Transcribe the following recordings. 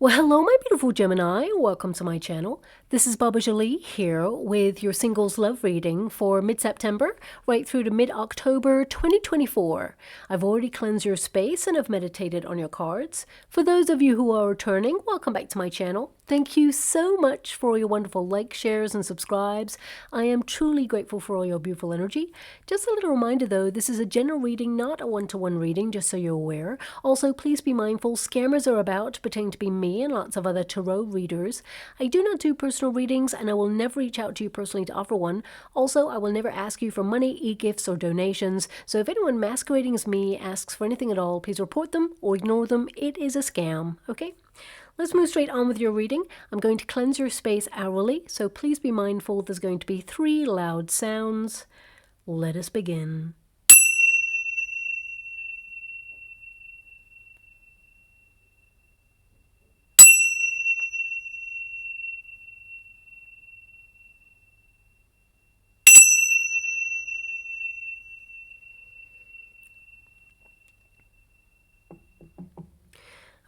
Well, hello, my beautiful Gemini. Welcome to my channel. This is Baba Jolie here with your singles love reading for mid-September right through to mid-October 2024. I've already cleansed your space and have meditated on your cards. For those of you who are returning, welcome back to my channel. Thank you so much for your wonderful likes, shares, and subscribes. I am truly grateful for all your beautiful energy. Just a little reminder though, this is a general reading, not a one-to-one reading, just so you're aware. Also, please be mindful, scammers are about, pretending to be me and lots of other tarot readers. I do not do personal readings and I will never reach out to you personally to offer one. Also, I will never ask you for money, e-gifts, or donations. So if anyone masquerading as me asks for anything at all, please report them or ignore them. It is a scam, okay? Let's move straight on with your reading. I'm going to cleanse your space hourly, so please be mindful there's going to be 3 loud sounds. Let us begin.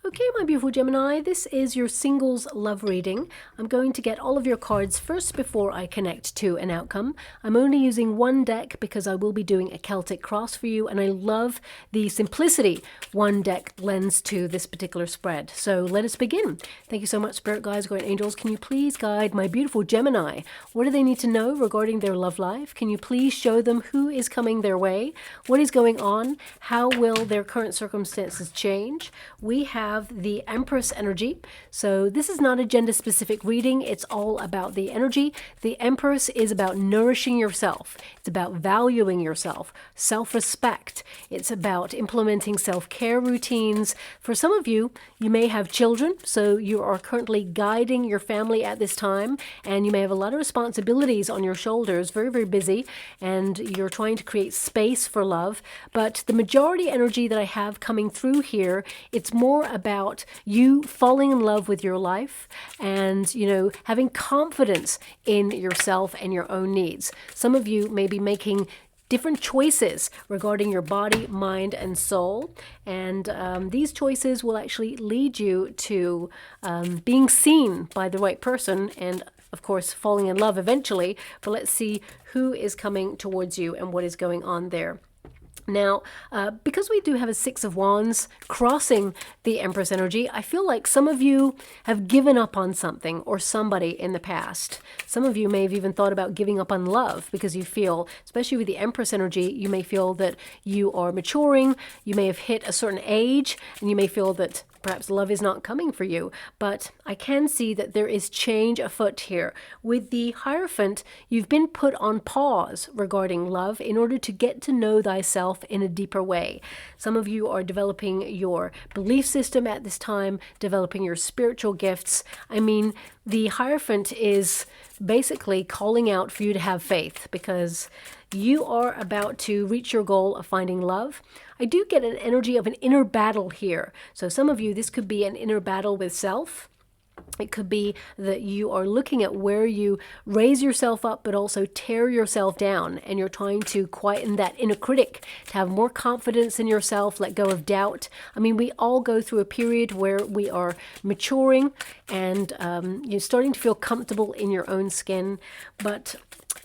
Okay, my beautiful Gemini, this is your singles love reading. I'm going to get all of your cards first before I connect to an outcome. I'm only using one deck because I will be doing a Celtic cross for you, and I love the simplicity one deck lends to this particular spread. So let us begin. Thank you so much, Spirit Guides, Guardian Angels. Can you please guide my beautiful Gemini? What do they need to know regarding their love life? Can you please show them who is coming their way? What is going on? How will their current circumstances change? We have the Empress energy. So this is not a gender specific reading. It's all about the energy. The Empress is about nourishing yourself. It's about valuing yourself, self-respect. It's about implementing self-care routines. For some of you, you may have children, so you are currently guiding your family at this time, and you may have a lot of responsibilities on your shoulders, very, very busy, and you're trying to create space for love. But the majority energy that I have coming through here, it's more about you falling in love with your life and, having confidence in yourself and your own needs. Some of you may be making different choices regarding your body, mind, and soul. And these choices will actually lead you to being seen by the right person and, of course, falling in love eventually. But let's see who is coming towards you and what is going on there. Now, because we do have a 6 of Wands crossing the Empress energy, I feel like some of you have given up on something or somebody in the past. Some of you may have even thought about giving up on love because you feel, especially with the Empress energy, you may feel that you are maturing, you may have hit a certain age, and you may feel that perhaps love is not coming for you. But I can see that there is change afoot here. With the Hierophant, you've been put on pause regarding love in order to get to know thyself in a deeper way. Some of you are developing your belief system at this time, developing your spiritual gifts. I mean, the Hierophant is basically calling out for you to have faith because you are about to reach your goal of finding love. I do get an energy of an inner battle here. So some of you, this could be an inner battle with self. It could be that you are looking at where you raise yourself up, but also tear yourself down. And you're trying to quieten that inner critic, to have more confidence in yourself, let go of doubt. I mean, we all go through a period where we are maturing and you're starting to feel comfortable in your own skin. But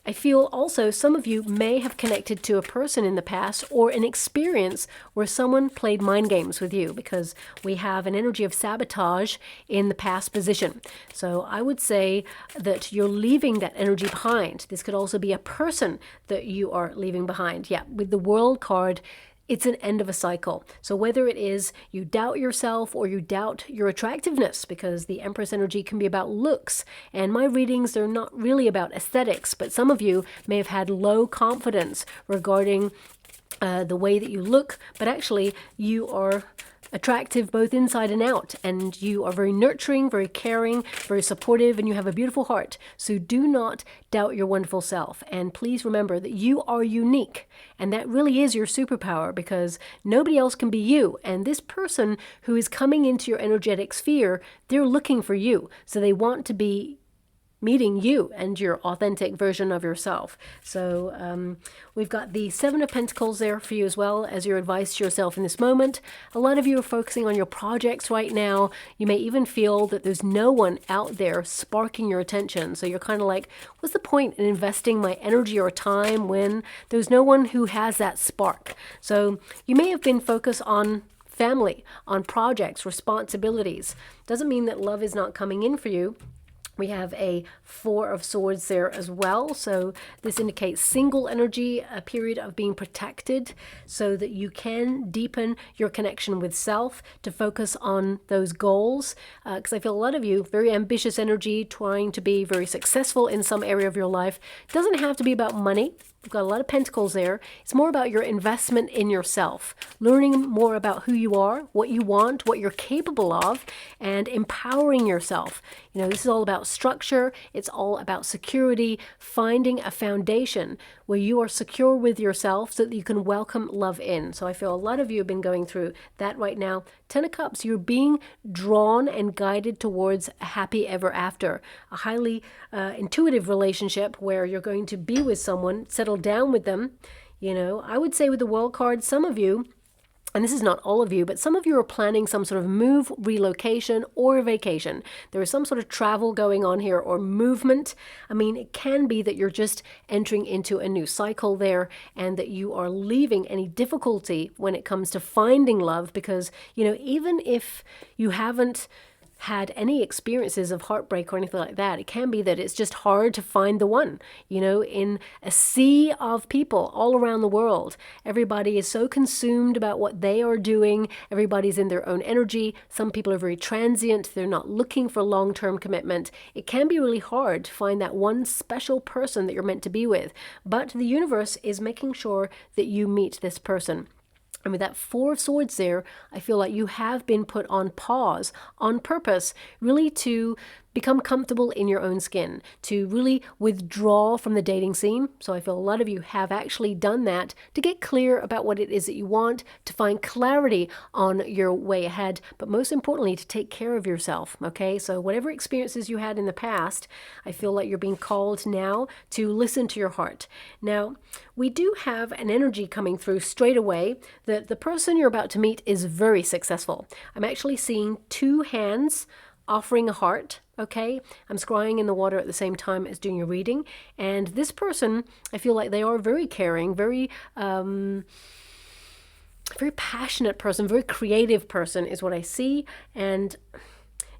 I feel also some of you may have connected to a person in the past or an experience where someone played mind games with you, because we have an energy of sabotage in the past position. So I would say that you're leaving that energy behind. This could also be a person that you are leaving behind. Yeah, with the World card, it's an end of a cycle. So whether it is you doubt yourself or you doubt your attractiveness, because the Empress energy can be about looks, and my readings, they're not really about aesthetics, but some of you may have had low confidence regarding the way that you look, but actually you are attractive both inside and out, and you are very nurturing, very caring, very supportive, and you have a beautiful heart. So do not doubt your wonderful self, and please remember that you are unique, and that really is your superpower, because nobody else can be you. And this person who is coming into your energetic sphere, they're looking for you, so they want to be meeting you and your authentic version of yourself. So we've got the Seven of Pentacles there for you as well as your advice to yourself in this moment. A lot of you are focusing on your projects right now. You may even feel that there's no one out there sparking your attention. So you're kind of like, what's the point in investing my energy or time when there's no one who has that spark? So you may have been focused on family, on projects, responsibilities. Doesn't mean that love is not coming in for you. We have a Four of Swords there as well. So this indicates single energy, a period of being protected so that you can deepen your connection with self to focus on those goals. Because I feel a lot of you, very ambitious energy, trying to be very successful in some area of your life. It doesn't have to be about money. We've got a lot of pentacles there. It's more about your investment in yourself, learning more about who you are, what you want, what you're capable of, and empowering yourself. You know, this is all about structure. It's all about security, finding a foundation where you are secure with yourself so that you can welcome love in. So I feel a lot of you have been going through that right now. Ten of Cups, you're being drawn and guided towards a happy ever after, a highly intuitive relationship where you're going to be with someone, settle down with them. You know, I would say with the World card, some of you, and this is not all of you, but some of you are planning some sort of move, relocation, or vacation. There is some sort of travel going on here or movement. I mean, it can be that you're just entering into a new cycle there and that you are leaving any difficulty when it comes to finding love because, you know, even if you haven't had any experiences of heartbreak or anything like that, it can be that it's just hard to find the one, you know, in a sea of people all around the world. Everybody is so consumed about what they are doing. Everybody's in their own energy. Some people are very transient. They're not looking for long-term commitment. It can be really hard to find that one special person that you're meant to be with, but the universe is making sure that you meet this person. And with that Four of Swords there, I feel like you have been put on pause on purpose, really to become comfortable in your own skin, to really withdraw from the dating scene. So I feel a lot of you have actually done that to get clear about what it is that you want, to find clarity on your way ahead, but most importantly, to take care of yourself, okay? So whatever experiences you had in the past, I feel like you're being called now to listen to your heart. Now, we do have an energy coming through straight away that the person you're about to meet is very successful. I'm actually seeing two hands offering a heart, okay? I'm scrying in the water at the same time as doing your reading. And this person, I feel like they are very caring, very passionate person, very creative person is what I see. And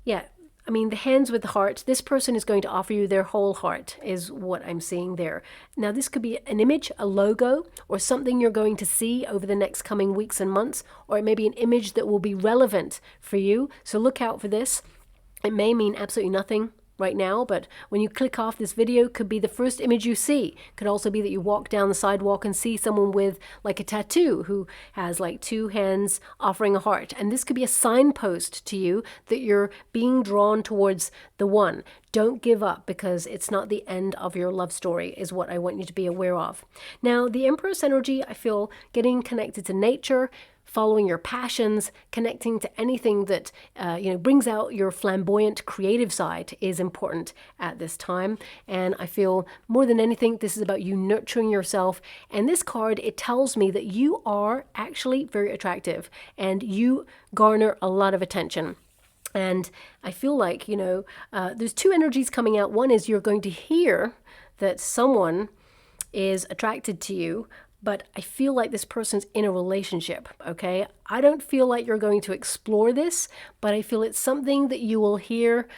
yeah, I mean, the hands with the heart, this person is going to offer you their whole heart is what I'm seeing there. Now, this could be an image, a logo, or something you're going to see over the next coming weeks and months, or it may be an image that will be relevant for you. So look out for this. It may mean absolutely nothing right now, but when you click off this video, could be the first image you see. Could also be that you walk down the sidewalk and see someone with like a tattoo who has like two hands offering a heart. And this could be a signpost to you that you're being drawn towards the one. Don't give up because it's not the end of your love story is what I want you to be aware of. Now, the Empress energy, I feel getting connected to nature, following your passions, connecting to anything that brings out your flamboyant creative side is important at this time. And I feel more than anything, this is about you nurturing yourself. And this card, it tells me that you are actually very attractive and you garner a lot of attention. And I feel like, there's two energies coming out. One is you're going to hear that someone is attracted to you, but I feel like this person's in a relationship, okay? I don't feel like you're going to explore this, but I feel it's something that you will hear.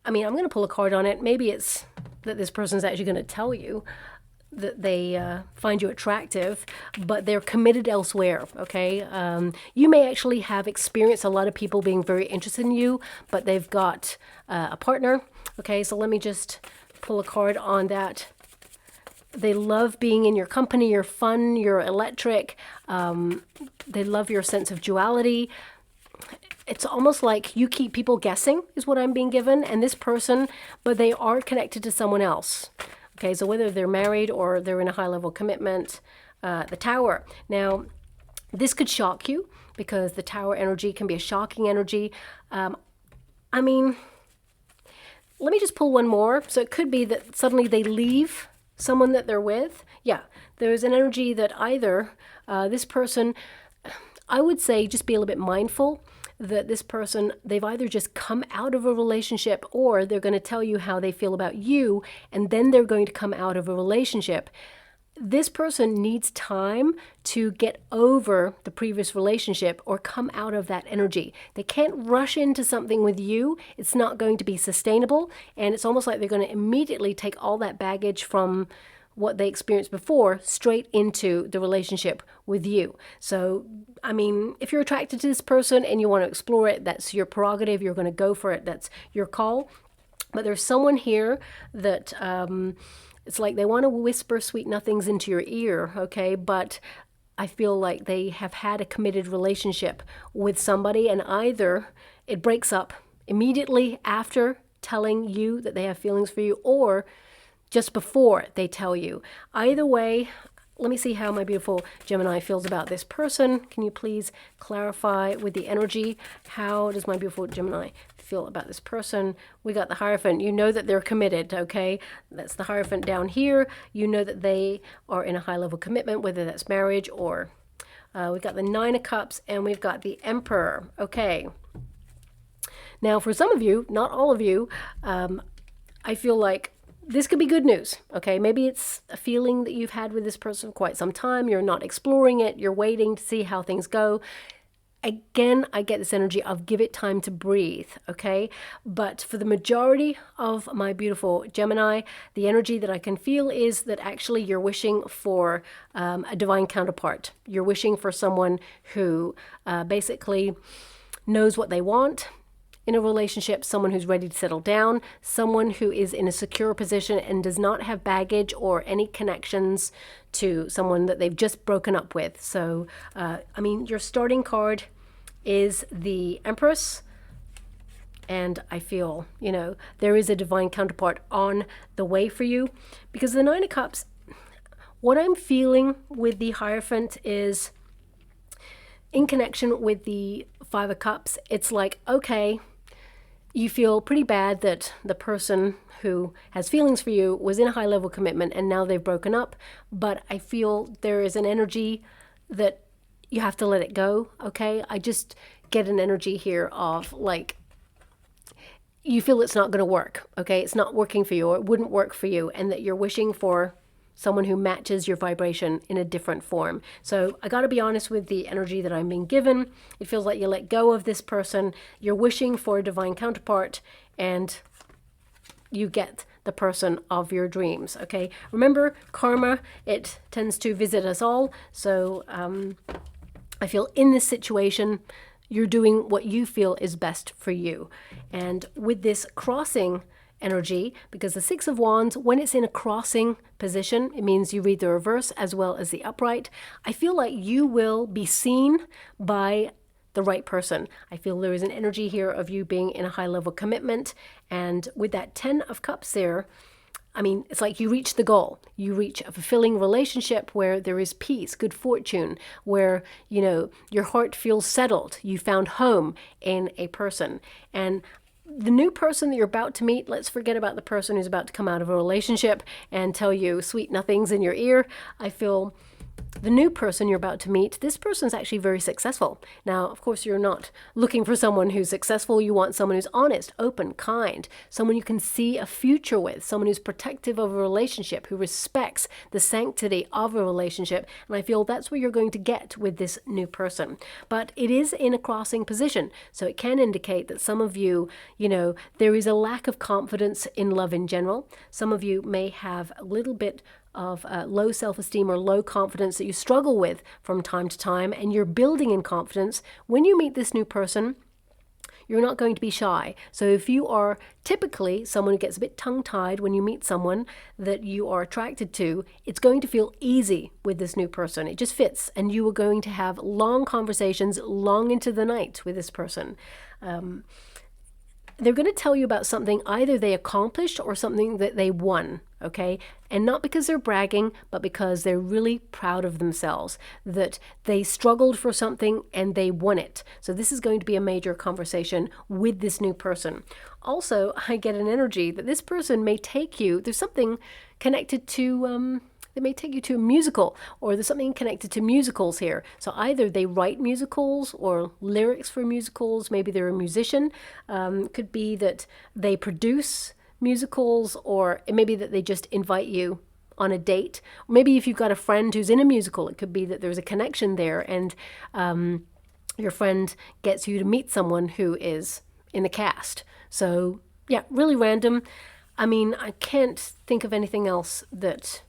I mean, I'm going to pull a card on it. Maybe it's that this person's actually going to tell you that they find you attractive, but they're committed elsewhere, okay? You may actually have experienced a lot of people being very interested in you, but they've got a partner, okay? So let me just pull a card on that. They love being in your company, you're fun, you're electric. They love your sense of duality. It's almost like you keep people guessing is what I'm being given. And this person, but they are connected to someone else. Okay, so whether they're married or they're in a high-level commitment, the Tower. Now, this could shock you because the Tower energy can be a shocking energy. I mean, let me just pull one more. So it could be that suddenly they leave someone that they're with. Yeah, there's an energy that either this person, I would say just be a little bit mindful that this person, they've either just come out of a relationship or they're going to tell you how they feel about you, and then they're going to come out of a relationship. This person needs time to get over the previous relationship or come out of that energy. They can't rush into something with you. It's not going to be sustainable. And it's almost like they're going to immediately take all that baggage from what they experienced before straight into the relationship with you. So, I mean, if you're attracted to this person and you want to explore it, that's your prerogative. You're going to go for it. That's your call. But there's someone here that it's like they want to whisper sweet nothings into your ear, okay? But I feel like they have had a committed relationship with somebody, and either it breaks up immediately after telling you that they have feelings for you, or just before they tell you. Either way, let me see how my beautiful Gemini feels about this person. Can you please clarify with the energy? How does my beautiful Gemini feel about this person? We got the Hierophant. You know that they're committed, okay? That's the Hierophant down here. You know that they are in a high-level commitment, whether that's marriage or... we've got the Nine of Cups, and we've got the Emperor, okay? Now, for some of you, not all of you, I feel like this could be good news, okay? Maybe it's a feeling that you've had with this person for quite some time. You're not exploring it. You're waiting to see how things go. Again, I get this energy of give it time to breathe, okay? But for the majority of my beautiful Gemini, the energy that I can feel is that actually you're wishing for a divine counterpart. You're wishing for someone who basically knows what they want in a relationship, someone who's ready to settle down, someone who is in a secure position and does not have baggage or any connections to someone that they've just broken up with. So, I mean, your starting card is the Empress, and I feel, you know, there is a divine counterpart on the way for you, because the Nine of Cups, what I'm feeling with the Hierophant is in connection with the Five of Cups. It's like, okay, you feel pretty bad that the person who has feelings for you was in a high-level commitment and now they've broken up, but I feel there is an energy that you have to let it go, okay? I just get an energy here of like, you feel it's not going to work, okay? It's not working for you, or it wouldn't work for you, and that you're wishing for someone who matches your vibration in a different form. So I got to be honest with the energy that I'm being given. It feels like you let go of this person. You're wishing for a divine counterpart, and you get the person of your dreams, okay? Remember, karma, it tends to visit us all. So I feel in this situation, you're doing what you feel is best for you. And with this crossing energy, because the Six of Wands, when it's in a crossing position, it means you read the reverse as well as the upright. I feel like you will be seen by the right person. I feel there is an energy here of you being in a high-level commitment, and with that Ten of Cups there, I mean, it's like you reach the goal. You reach a fulfilling relationship where there is peace, good fortune, where, you know, your heart feels settled. You found home in a person. And the new person that you're about to meet, let's forget about the person who's about to come out of a relationship and tell you sweet nothings in your ear. I feel the new person you're about to meet, this person's actually very successful. Now, of course, you're not looking for someone who's successful. You want someone who's honest, open, kind, someone you can see a future with, someone who's protective of a relationship, who respects the sanctity of a relationship. And I feel that's what you're going to get with this new person. But it is in a crossing position. So it can indicate that some of you, you know, there is a lack of confidence in love in general. Some of you may have a little bit of low self-esteem or low confidence that you struggle with from time to time, and you're building in confidence. When you meet this new person, you're not going to be shy. So if you are typically someone who gets a bit tongue-tied when you meet someone that you are attracted to, it's going to feel easy with this new person. It just fits, and you are going to have long conversations long into the night with this person. they're going to tell you about something either they accomplished or something that they won, okay? And not because they're bragging, but because they're really proud of themselves, that they struggled for something and they won it. So this is going to be a major conversation with this new person. Also, I get an energy that this person may take you, there's something connected to, they may take you to a musical, or there's something connected to musicals here. So either they write musicals or lyrics for musicals, maybe they're a musician. Could be that they produce musicals, or it may be that they just invite you on a date. Maybe if you've got a friend who's in a musical, it could be that there's a connection there, and your friend gets you to meet someone who is in the cast. So yeah, really random. I mean, I can't think of anything else that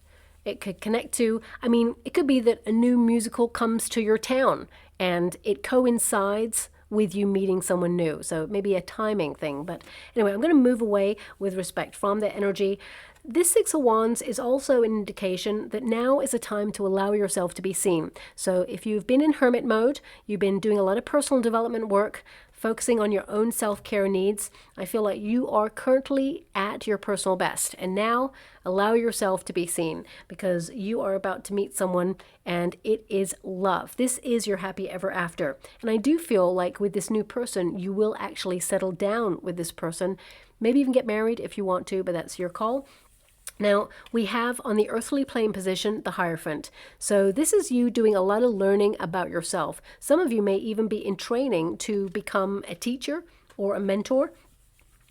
it could connect to. I mean, it could be that a new musical comes to your town and it coincides with you meeting someone new. So maybe a timing thing. But anyway, I'm going to move away with respect from that energy. This Six of Wands is also an indication that now is a time to allow yourself to be seen. So if you've been in hermit mode, you've been doing a lot of personal development work, focusing on your own self-care needs, I feel like you are currently at your personal best. And now allow yourself to be seen, because you are about to meet someone and it is love. This is your happy ever after. And I do feel like with this new person, you will actually settle down with this person, maybe even get married if you want to, but that's your call. Now, we have on the earthly plane position, the Hierophant. So this is you doing a lot of learning about yourself. Some of you may even be in training to become a teacher or a mentor.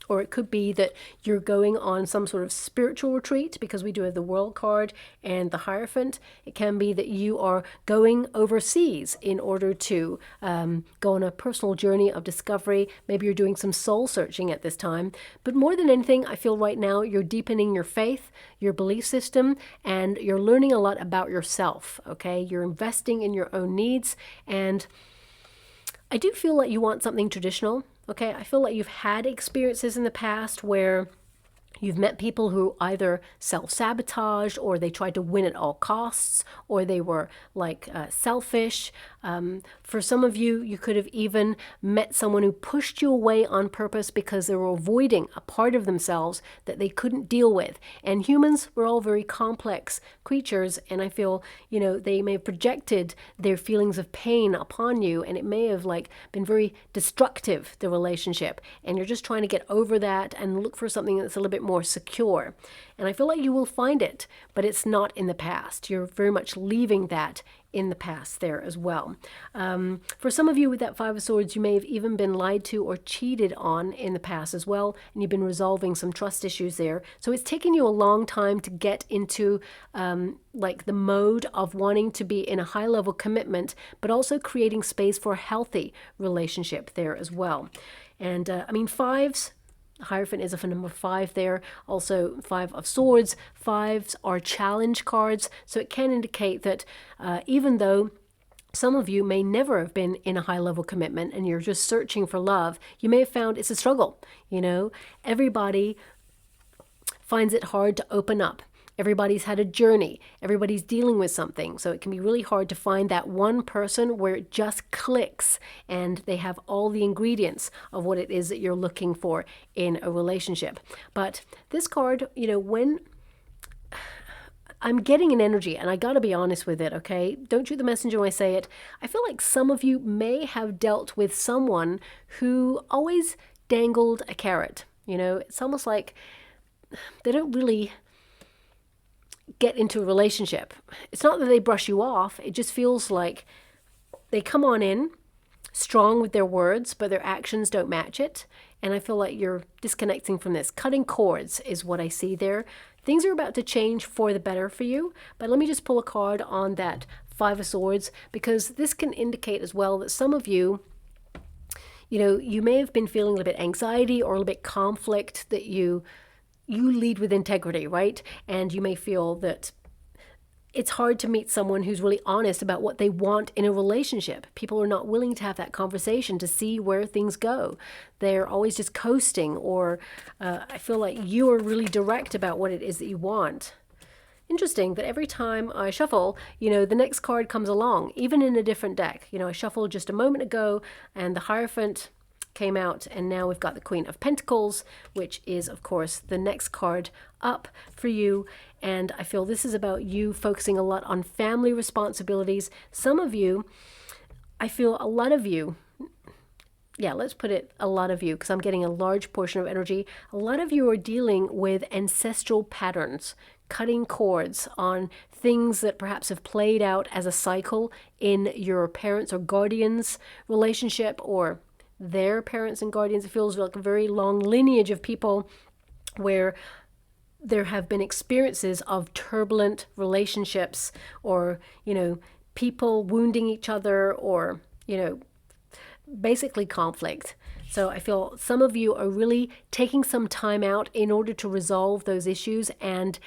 Or it could be that you're going on some sort of spiritual retreat, because we do have the World card and the Hierophant. It can be that you are going overseas in order to go on a personal journey of discovery. Maybe you're doing some soul searching at this time. But more than anything, I feel right now you're deepening your faith, your belief system, and you're learning a lot about yourself, okay? You're investing in your own needs, and I do feel like you want something traditional. Okay, I feel like you've had experiences in the past where you've met people who either self-sabotaged, or they tried to win at all costs, or they were like selfish. For some of you, you could have even met someone who pushed you away on purpose because they were avoiding a part of themselves that they couldn't deal with. And humans, we're all very complex creatures, and I feel, you know, they may have projected their feelings of pain upon you, and it may have like been very destructive, the relationship. And you're just trying to get over that and look for something that's a little bit more secure. And I feel like you will find it, but it's not in the past. You're very much leaving that in the past there as well. For some of you with that Five of Swords, you may have even been lied to or cheated on in the past as well, and you've been resolving some trust issues there. So it's taken you a long time to get into like the mode of wanting to be in a high level commitment, but also creating space for a healthy relationship there as well. And I mean, fives, Hierophant is for number 5 there. Also, Five of Swords. Fives are challenge cards. So it can indicate that even though some of you may never have been in a high-level commitment and you're just searching for love, you may have found it's a struggle. You know, everybody finds it hard to open up. Everybody's had a journey. Everybody's dealing with something. So it can be really hard to find that one person where it just clicks and they have all the ingredients of what it is that you're looking for in a relationship. But this card, you know, when I'm getting an energy, and I got to be honest with it, okay? Don't shoot the messenger when I say it. I feel like some of you may have dealt with someone who always dangled a carrot. You know, it's almost like they don't really get into a relationship. It's not that they brush you off. It just feels like they come on in strong with their words, but their actions don't match it. And I feel like you're disconnecting from this. Cutting cords is what I see there. Things are about to change for the better for you. But let me just pull a card on that Five of Swords, because this can indicate as well that some of you, you know, you may have been feeling a little bit anxiety or a little bit conflict, that you lead with integrity, right? And you may feel that it's hard to meet someone who's really honest about what they want in a relationship. People are not willing to have that conversation to see where things go. They're always just coasting, or I feel like you are really direct about what it is that you want. Interesting that every time I shuffle, you know, the next card comes along, even in a different deck. You know, I shuffled just a moment ago, and the Hierophant came out, and now we've got the Queen of Pentacles, which is of course the next card up for you. And I feel this is about you focusing a lot on family responsibilities. Some of you, I feel a lot of you, yeah, let's put it a lot of you, because I'm getting a large portion of energy. A lot of you are dealing with ancestral patterns, cutting cords on things that perhaps have played out as a cycle in your parents or guardians relationship, or their parents and guardians. It feels like a very long lineage of people where there have been experiences of turbulent relationships, or, you know, people wounding each other, or, you know, basically conflict. So I feel some of you are really taking some time out in order to resolve those issues, and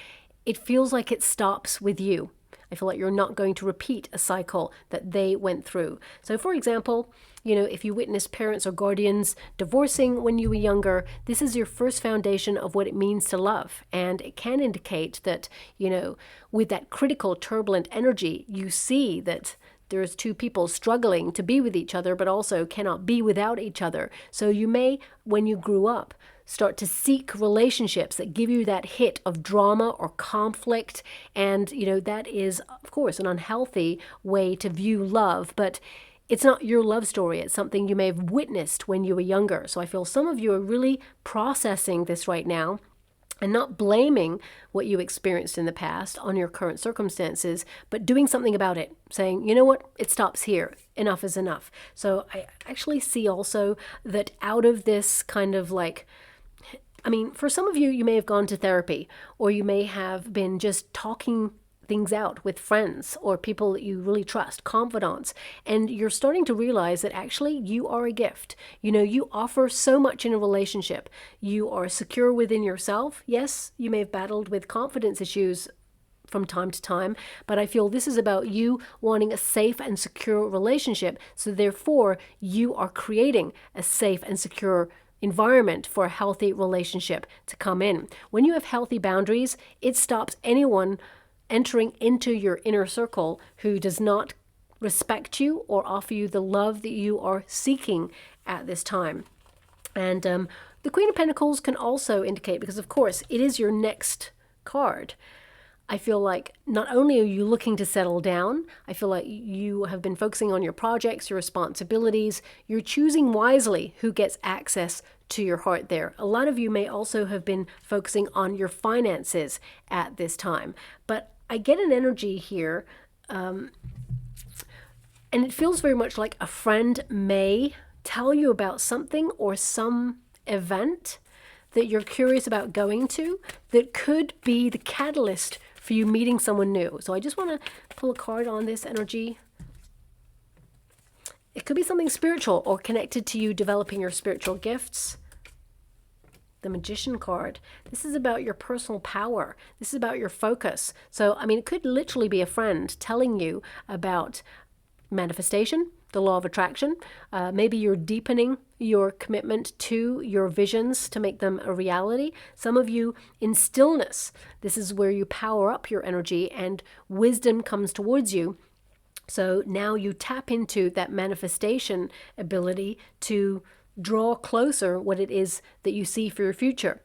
it feels like it stops with you. I feel like you're not going to repeat a cycle that they went through. So for example, you know, if you witness parents or guardians divorcing when you were younger, this is your first foundation of what it means to love. And it can indicate that, you know, with that critical, turbulent energy, you see that there's two people struggling to be with each other, but also cannot be without each other. So you may, when you grew up, start to seek relationships that give you that hit of drama or conflict. And, you know, that is, of course, an unhealthy way to view love. But it's not your love story. It's something you may have witnessed when you were younger. So I feel some of you are really processing this right now, and not blaming what you experienced in the past on your current circumstances, but doing something about it, saying, you know what, it stops here. Enough is enough. So I actually see also that out of this kind of like, I mean, for some of you, you may have gone to therapy, or you may have been just talking things out with friends or people that you really trust, confidants, and you're starting to realize that actually you are a gift. You know, you offer so much in a relationship. You are secure within yourself. Yes, you may have battled with confidence issues from time to time, but I feel this is about you wanting a safe and secure relationship. So therefore, you are creating a safe and secure environment for a healthy relationship to come in. When you have healthy boundaries, it stops anyone entering into your inner circle who does not respect you or offer you the love that you are seeking at this time. And the Queen of Pentacles can also indicate, because of course it is your next card, I feel like not only are you looking to settle down, I feel like you have been focusing on your projects, your responsibilities, you're choosing wisely who gets access to your heart there. A lot of you may also have been focusing on your finances at this time. But I get an energy here, and it feels very much like a friend may tell you about something or some event that you're curious about going to that could be the catalyst for you meeting someone new. So I just want to pull a card on this energy. It could be something spiritual or connected to you developing your spiritual gifts. The Magician card. This is about your personal power. This is about your focus. So, I mean, it could literally be a friend telling you about manifestation, the law of attraction. Maybe you're deepening your commitment to your visions to make them a reality. Some of you in stillness. This is where you power up your energy and wisdom comes towards you. So now you tap into that manifestation ability to draw closer what it is that you see for your future.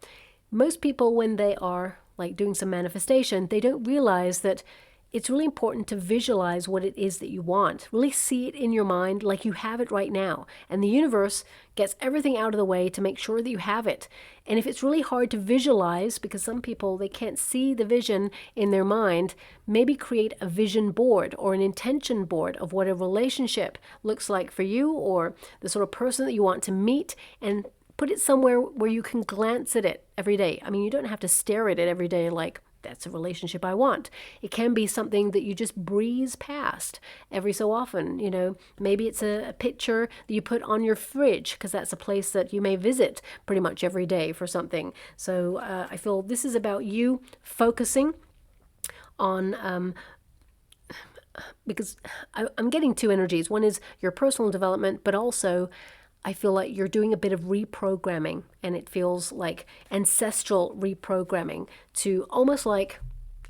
Most people, when they are like doing some manifestation, they don't realize that it's really important to visualize what it is that you want. Really see it in your mind like you have it right now. And the universe gets everything out of the way to make sure that you have it. And if it's really hard to visualize, because some people, they can't see the vision in their mind, maybe create a vision board or an intention board of what a relationship looks like for you, or the sort of person that you want to meet, and put it somewhere where you can glance at it every day. I mean, you don't have to stare at it every day like, that's a relationship I want. It can be something that you just breeze past every so often. You know, maybe it's a picture that you put on your fridge because that's a place that you may visit pretty much every day for something. So I feel this is about you focusing on, because I'm getting two energies. One is your personal development, but also I feel like you're doing a bit of reprogramming, and it feels like ancestral reprogramming to almost like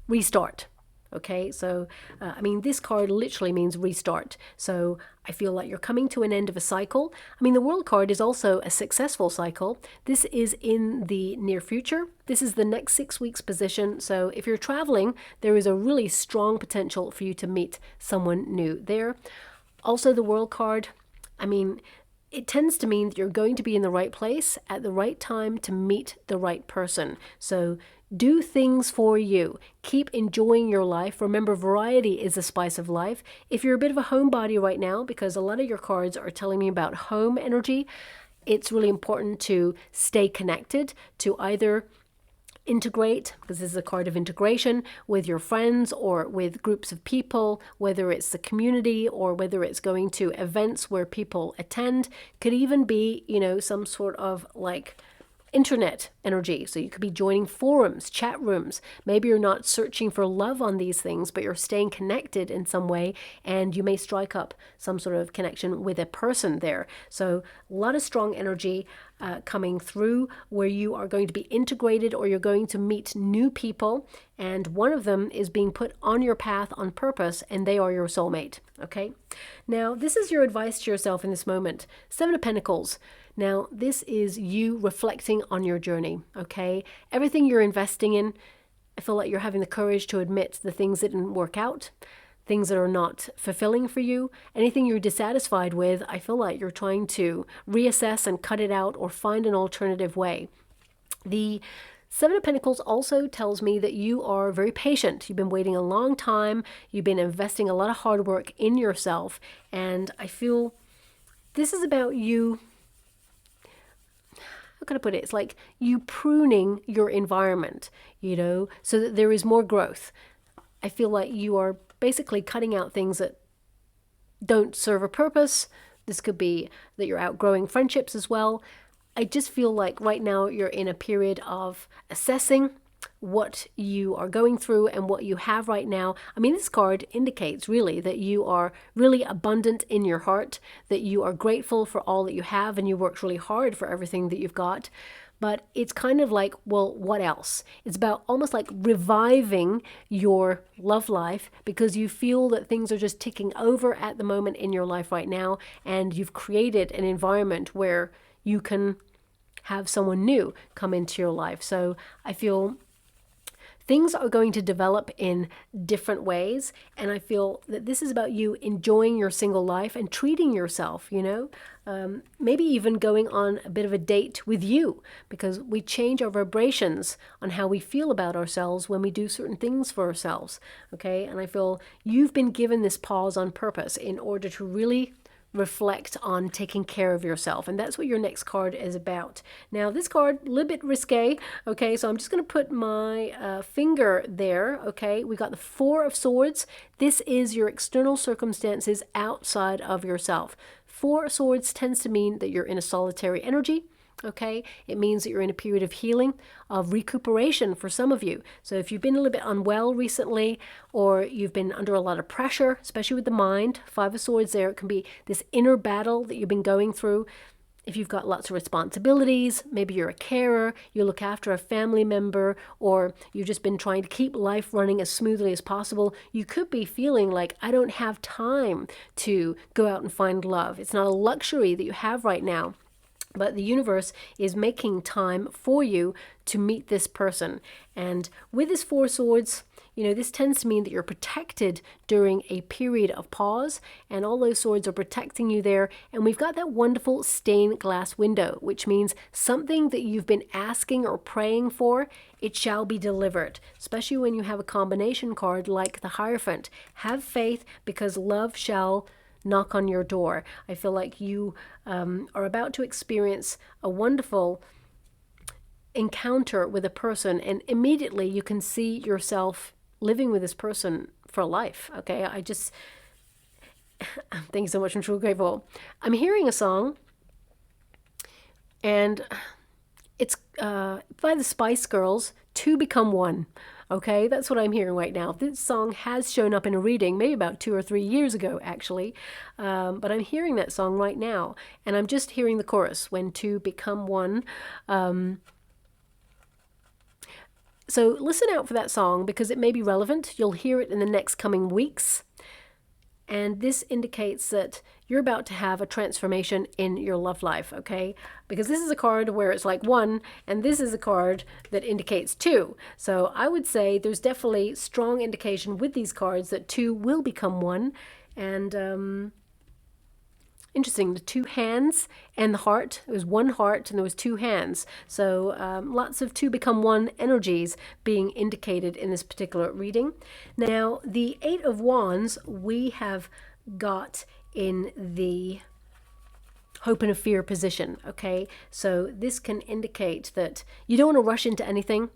restart. Okay, so I mean, this card literally means restart. So I feel like you're coming to an end of a cycle. I mean, the World card is also a successful cycle. This is in the near future. This is the next 6 weeks position. So if you're traveling, there is a really strong potential for you to meet someone new there. Also, the World card, I mean, it tends to mean that you're going to be in the right place at the right time to meet the right person. So do things for you. Keep enjoying your life. Remember, variety is the spice of life. If you're a bit of a homebody right now, because a lot of your cards are telling me about home energy, it's really important to stay connected to either integrate, because this is a card of integration, with your friends or with groups of people, whether it's the community or whether it's going to events where people attend. Could even be, you know, some sort of like internet energy. So you could be joining forums, chat rooms. Maybe you're not searching for love on these things, but you're staying connected in some way, and you may strike up some sort of connection with a person there. So a lot of strong energy coming through where you are going to be integrated or you're going to meet new people, and one of them is being put on your path on purpose, and they are your soulmate. Okay, now this is your advice to yourself in this moment. Seven of Pentacles. Now, this is you reflecting on your journey, okay? Everything you're investing in, I feel like you're having the courage to admit the things that didn't work out, things that are not fulfilling for you. Anything you're dissatisfied with, I feel like you're trying to reassess and cut it out or find an alternative way. The Seven of Pentacles also tells me that you are very patient. You've been waiting a long time. You've been investing a lot of hard work in yourself. And I feel this is about you. How can I put it? It's like you pruning your environment, you know, so that there is more growth. I feel like you are basically cutting out things that don't serve a purpose. This could be that you're outgrowing friendships as well. I just feel like right now you're in a period of assessing what you are going through and what you have right now. I mean, this card indicates really that you are really abundant in your heart, that you are grateful for all that you have, and you worked really hard for everything that you've got. But it's kind of like, well, what else? It's about almost like reviving your love life because you feel that things are just ticking over at the moment in your life right now, and you've created an environment where you can have someone new come into your life. So I feel things are going to develop in different ways, and I feel that this is about you enjoying your single life and treating yourself, you know, maybe even going on a bit of a date with you, because we change our vibrations on how we feel about ourselves when we do certain things for ourselves, okay? And I feel you've been given this pause on purpose in order to really reflect on taking care of yourself, and that's what your next card is about. Now this card, a little bit risque, okay, so I'm just going to put my finger there, okay? We got the Four of Swords. This is your external circumstances outside of yourself. Four of Swords tends to mean that you're in a solitary energy. Okay, it means that you're in a period of healing, of recuperation for some of you. So if you've been a little bit unwell recently, or you've been under a lot of pressure, especially with the mind, Five of Swords there, it can be this inner battle that you've been going through. If you've got lots of responsibilities, maybe you're a carer, you look after a family member, or you've just been trying to keep life running as smoothly as possible, you could be feeling like, I don't have time to go out and find love. It's not a luxury that you have right now. But the universe is making time for you to meet this person. And with this Four of Swords, you know, this tends to mean that you're protected during a period of pause, and all those swords are protecting you there. And we've got that wonderful stained glass window, which means something that you've been asking or praying for, it shall be delivered, especially when you have a combination card like the Hierophant. Have faith, because love shall knock on your door. I feel like you are about to experience a wonderful encounter with a person, and immediately you can see yourself living with this person for life. Okay, thank you so much. I'm truly grateful. I'm hearing a song, and it's by the Spice Girls, Two Become One. Okay, that's what I'm hearing right now. This song has shown up in a reading maybe about 2 or 3 years ago, actually. But I'm hearing that song right now, and I'm just hearing the chorus, when two become one. So listen out for that song because it may be relevant. You'll hear it in the next coming weeks. And this indicates that you're about to have a transformation in your love life, okay? Because this is a card where it's like 1, and this is a card that indicates 2. So I would say there's definitely strong indication with these cards that 2 will become 1. And interesting, the 2 hands and the heart. It was 1 heart and there was 2 hands. So lots of 2 become 1 energies being indicated in this particular reading. Now, the 8 of Wands we have got in the hope and a fear position, okay? So this can indicate that you don't want to rush into anything,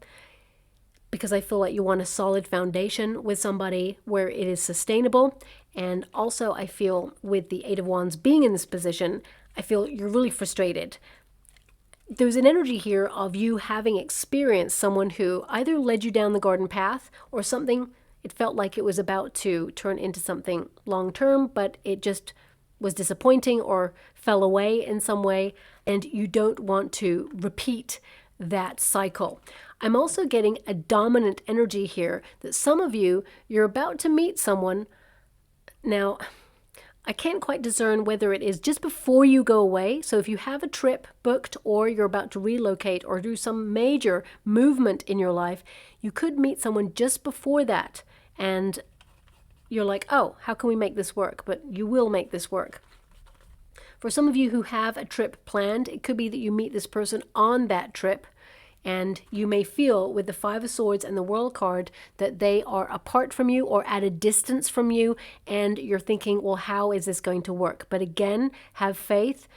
because I feel like you want a solid foundation with somebody where it is sustainable. And also I feel with the 8 of Wands being in this position, I feel you're really frustrated. There's an energy here of you having experienced someone who either led you down the garden path or something, it felt like it was about to turn into something long-term, but it just was disappointing or fell away in some way, and you don't want to repeat that cycle. I'm also getting a dominant energy here that some of you, you're about to meet someone. Now, I can't quite discern whether it is just before you go away. So if you have a trip booked or you're about to relocate or do some major movement in your life, you could meet someone just before that. And you're like, oh, how can we make this work? But you will make this work. For some of you who have a trip planned, it could be that you meet this person on that trip. And you may feel with the 5 of Swords and the World card that they are apart from you or at a distance from you. And you're thinking, well, how is this going to work? But again, have faith.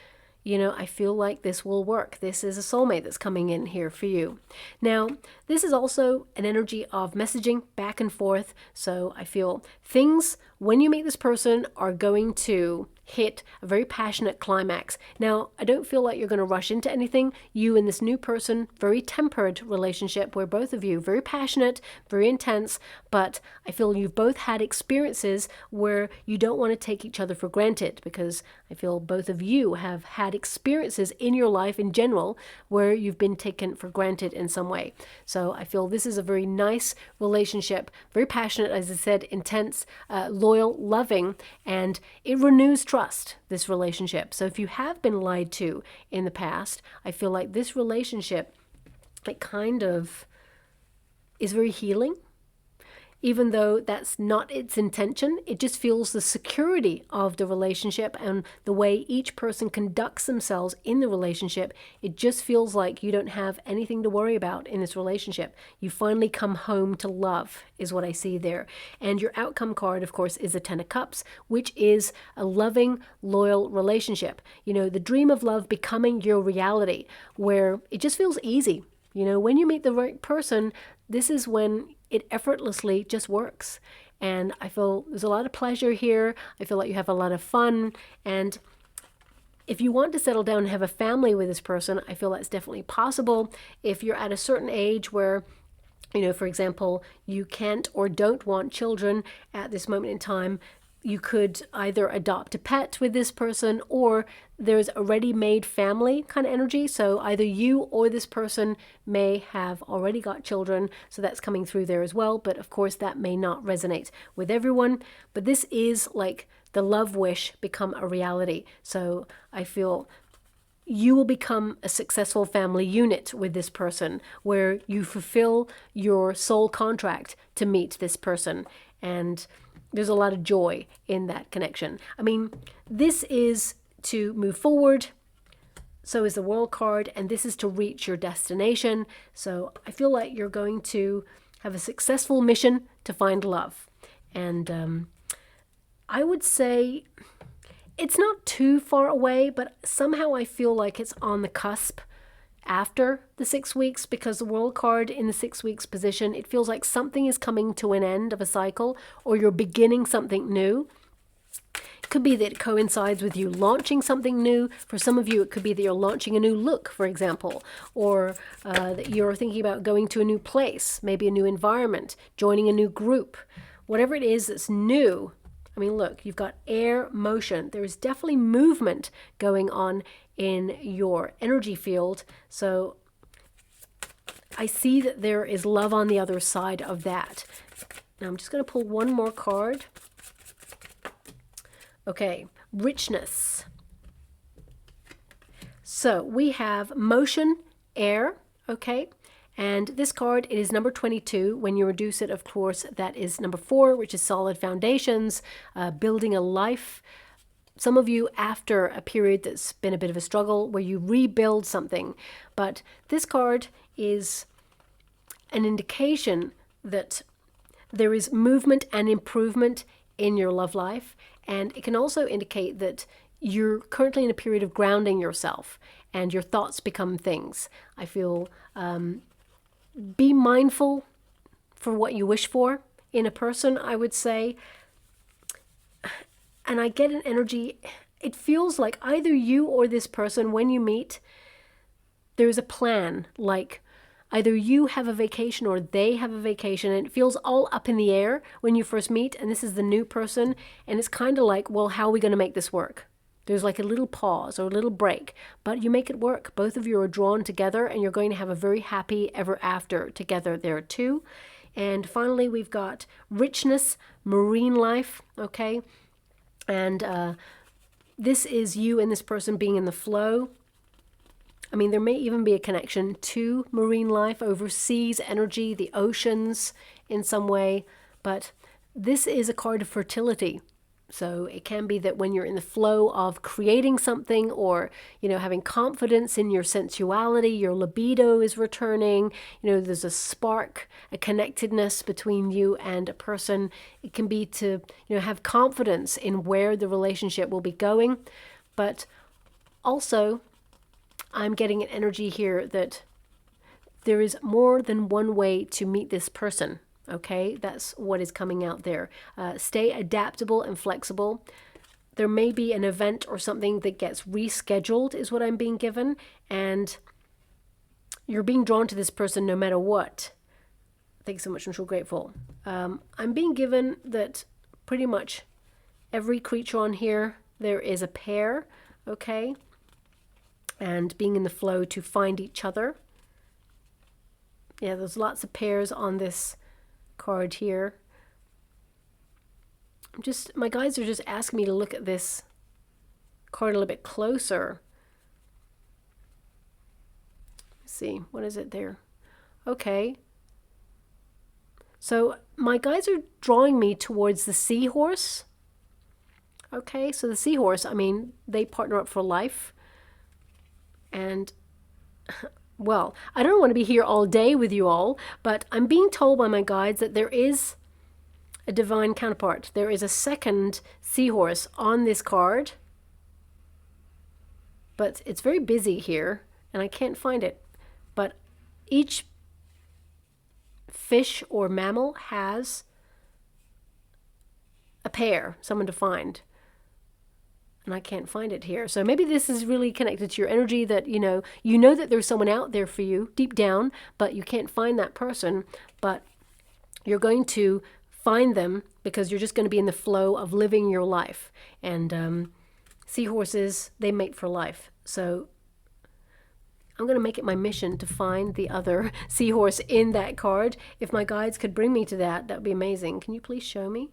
You know, I feel like this will work. This is a soulmate that's coming in here for you. Now, this is also an energy of messaging back and forth. So I feel things, when you meet this person, are going to hit a very passionate climax. Now, I don't feel like you're going to rush into anything. You and this new person, very tempered relationship where both of you, very passionate, very intense, but I feel you've both had experiences where you don't want to take each other for granted, because I feel both of you have had experiences in your life in general where you've been taken for granted in some way. So I feel this is a very nice relationship, very passionate, as I said, intense, loyal, loving, and it renews trust, this relationship. So if you have been lied to in the past, I feel like this relationship, it kind of is very healing. Even though that's not its intention, it just feels the security of the relationship and the way each person conducts themselves in the relationship. It just feels like you don't have anything to worry about in this relationship. You finally come home to love, is what I see there. And your outcome card, of course, is the 10 of Cups, which is a loving, loyal relationship. You know, the dream of love becoming your reality, where it just feels easy. You know, when you meet the right person, this is when it effortlessly just works. And I feel there's a lot of pleasure here. I feel like you have a lot of fun. And if you want to settle down and have a family with this person, I feel that's definitely possible. If you're at a certain age where, you know, for example, you can't or don't want children at this moment in time, you could either adopt a pet with this person, or there's a ready-made family kind of energy. So either you or this person may have already got children. So that's coming through there as well. But of course, that may not resonate with everyone. But this is like the love wish become a reality. So I feel you will become a successful family unit with this person, where you fulfill your soul contract to meet this person. And there's a lot of joy in that connection. I mean, this is to move forward. So is the World card, and this is to reach your destination. So I feel like you're going to have a successful mission to find love. And I would say it's not too far away, but somehow I feel like it's on the cusp after the 6 weeks, because the World card in the 6 weeks position, it feels like something is coming to an end of a cycle, or you're beginning something new. It could be that it coincides with you launching something new. For some of you, it could be that you're launching a new look, for example, or that you're thinking about going to a new place, maybe a new environment, joining a new group. Whatever it is that's new. I mean, look, you've got air, motion. There is definitely movement going on in your energy field. So I see that there is love on the other side of that. Now I'm just going to pull one more card. Okay, richness. So we have motion, air, okay? And this card, it is number 22. When you reduce it, of course, that is number 4, which is solid foundations, building a life. Some of you after a period that's been a bit of a struggle where you rebuild something. But this card is an indication that there is movement and improvement in your love life. And it can also indicate that you're currently in a period of grounding yourself and your thoughts become things. I feel be mindful for what you wish for in a person, I would say. And I get an energy, it feels like either you or this person, when you meet, there's a plan, like either you have a vacation or they have a vacation, and it feels all up in the air when you first meet, and this is the new person, and it's kind of like, well, how are we going to make this work? There's like a little pause or a little break, but you make it work. Both of you are drawn together, and you're going to have a very happy ever after together there too. And finally, we've got richness, marine life, okay? And this is you and this person being in the flow. I mean, there may even be a connection to marine life, overseas energy, the oceans in some way. But this is a card of fertility. So it can be that when you're in the flow of creating something or, you know, having confidence in your sensuality, your libido is returning, you know, there's a spark, a connectedness between you and a person. It can be to, you know, have confidence in where the relationship will be going. But also, I'm getting an energy here that there is more than one way to meet this person. Okay, that's what is coming out there. Stay adaptable and flexible. There may be an event or something that gets rescheduled is what I'm being given. And you're being drawn to this person no matter what. Thanks so much. I'm so grateful. I'm being given that pretty much every creature on here, there is a pair. Okay. And being in the flow to find each other. Yeah, there's lots of pairs on this card here. My guides are just asking me to look at this card a little bit closer. Let's see, what is it there? Okay. So my guides are drawing me towards the seahorse. Okay, so the seahorse, I mean, they partner up for life. And well, I don't want to be here all day with you all, but I'm being told by my guides that there is a divine counterpart. There is a second seahorse on this card, but it's very busy here, and I can't find it. But each fish or mammal has a pair, someone to find. And I can't find it here. So maybe this is really connected to your energy that, you know that there's someone out there for you deep down, but you can't find that person. But you're going to find them because you're just going to be in the flow of living your life. And seahorses, they mate for life. So I'm going to make it my mission to find the other seahorse in that card. If my guides could bring me to that, that would be amazing. Can you please show me?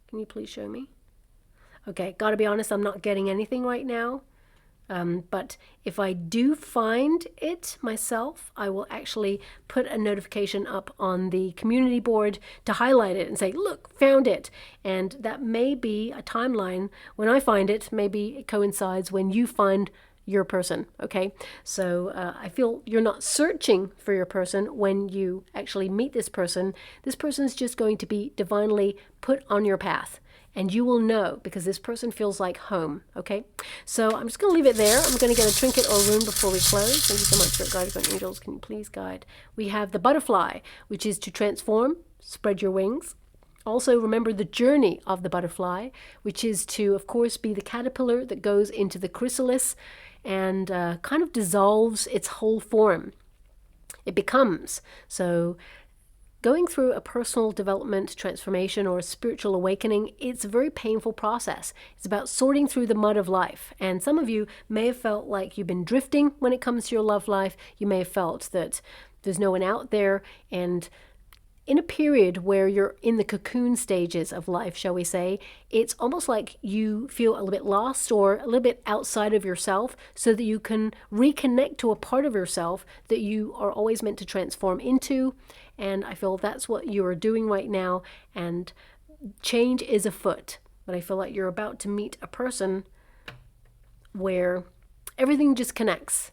Can you please show me? Okay, gotta be honest, I'm not getting anything right now. But if I do find it myself, I will actually put a notification up on the community board to highlight it and say, look, found it. And that may be a timeline. When I find it, maybe it coincides when you find your person, okay? So I feel you're not searching for your person when you actually meet this person. This person is just going to be divinely put on your path. And you will know because this person feels like home, okay? So I'm just going to leave it there. I'm going to get a trinket or rune before we close. Thank you so much for it, guides and angels. Can you please guide? We have the butterfly, which is to transform, spread your wings. Also, remember the journey of the butterfly, which is to, of course, be the caterpillar that goes into the chrysalis and kind of dissolves its whole form. It becomes. So Going through a personal development, transformation, or a spiritual awakening, it's a very painful process. It's about sorting through the mud of life. And some of you may have felt like you've been drifting when it comes to your love life. You may have felt that there's no one out there. And in a period where you're in the cocoon stages of life, shall we say, it's almost like you feel a little bit lost or a little bit outside of yourself, so that you can reconnect to a part of yourself that you are always meant to transform into. And I feel that's what you are doing right now, and change is afoot. But I feel like you're about to meet a person where everything just connects.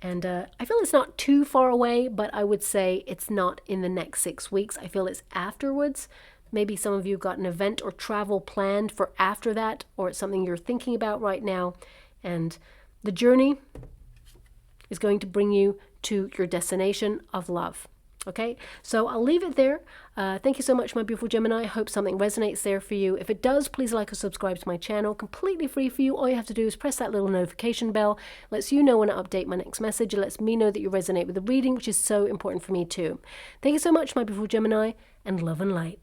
And I feel it's not too far away, but I would say it's not in the next 6 weeks. I feel it's afterwards. Maybe some of you got an event or travel planned for after that, or it's something you're thinking about right now. And the journey is going to bring you to your destination of love. Okay, so I'll leave it there. Thank you so much, my beautiful Gemini. I hope something resonates there for you. If it does, please like or subscribe to my channel. Completely free for you. All you have to do is press that little notification bell. Lets you know when I update my next message. It lets me know that you resonate with the reading, which is so important for me too. Thank you so much, my beautiful Gemini, and love and light.